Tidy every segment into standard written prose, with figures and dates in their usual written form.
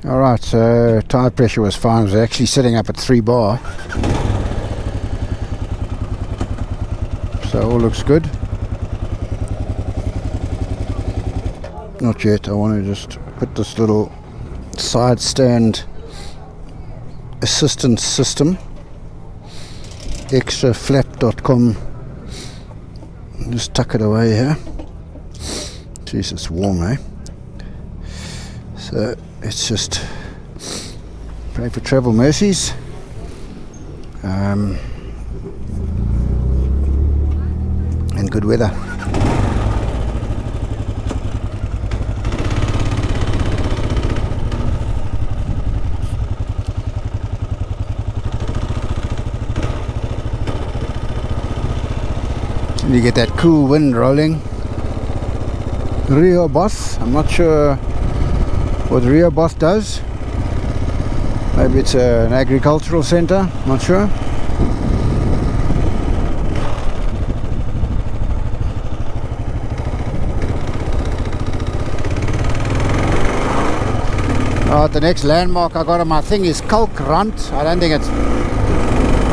Alright, so tire pressure was fine. It was actually sitting up at 3 bar. So all looks good. Not yet. I want to just put this little side stand assistance system, extraflap.com, just tuck it away here. Jeez, it's warm, eh? So let's just pray for travel mercies. And good weather. You get that cool wind rolling. Rehoboth, I'm not sure what Rehoboth does. Maybe it's an agricultural centre, not sure. The next landmark I got on my thing is Kalkrand. I don't think it's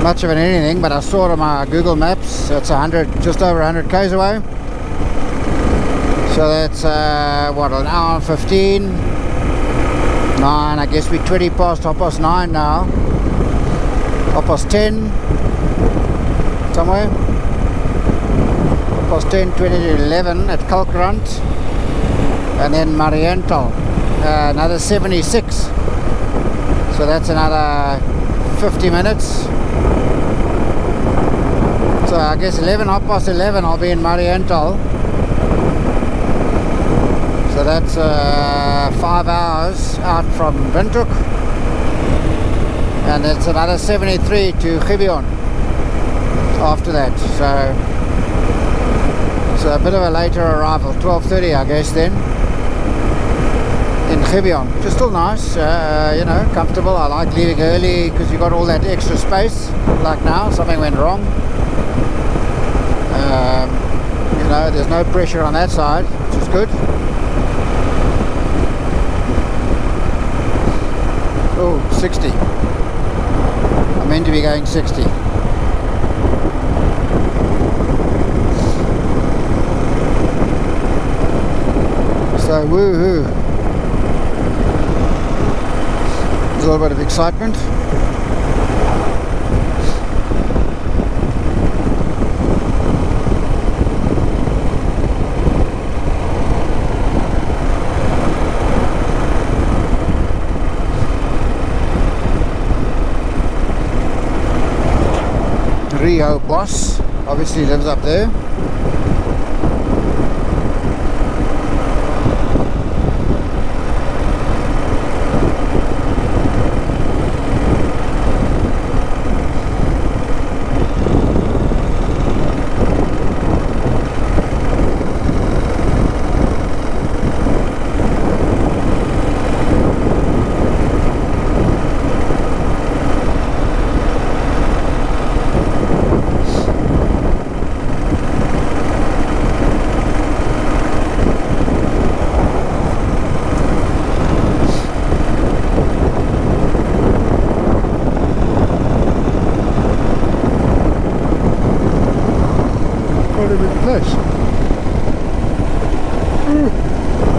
much of an anything, but I saw it on my Google Maps. It's 100, just over 100 k's away. So that's what, an hour and 15. 9, I guess we're 20 past 9:30 now. 10:30 somewhere. 10:10, 20 to 11 at Kalkrand, and then Mariental, another 76. So that's another 50 minutes. So I guess 11 I'll be in Mariental. So that's 5 hours out from Windhoek, and it's another 73 to Gibeon after that. So a bit of a later arrival, 12:30 I guess then in Gibeon, which is still nice, you know, comfortable. I like leaving early because you got all that extra space. Like now, something went wrong. You know, there's no pressure on that side, which is good. Oh, 60. I'm meant to be going 60. So woohoo. There's a little bit of excitement. Boss obviously lives up there.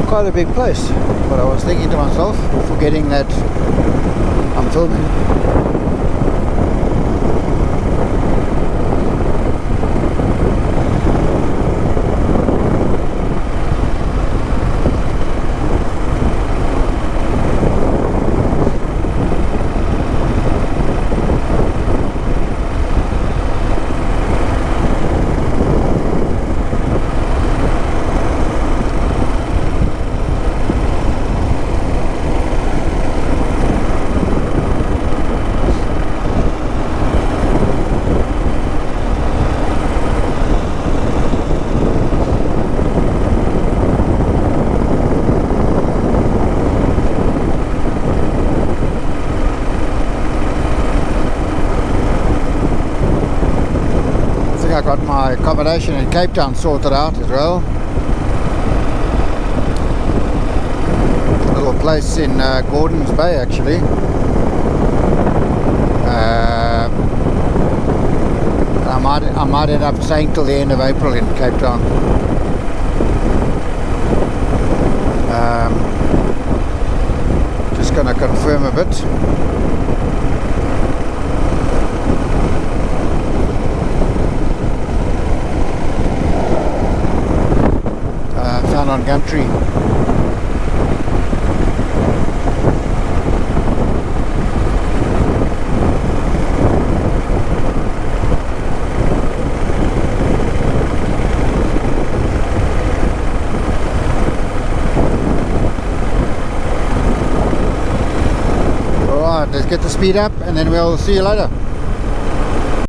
Quite a big place, but I was thinking to myself, forgetting that I'm filming. I got my accommodation in Cape Town sorted out as well. A little place place in Gordons Bay actually. I might end up staying till the end of April in Cape Town. Just gonna confirm a bit. Found on Gumtree. Alright, let's get the speed up and then we'll see you later.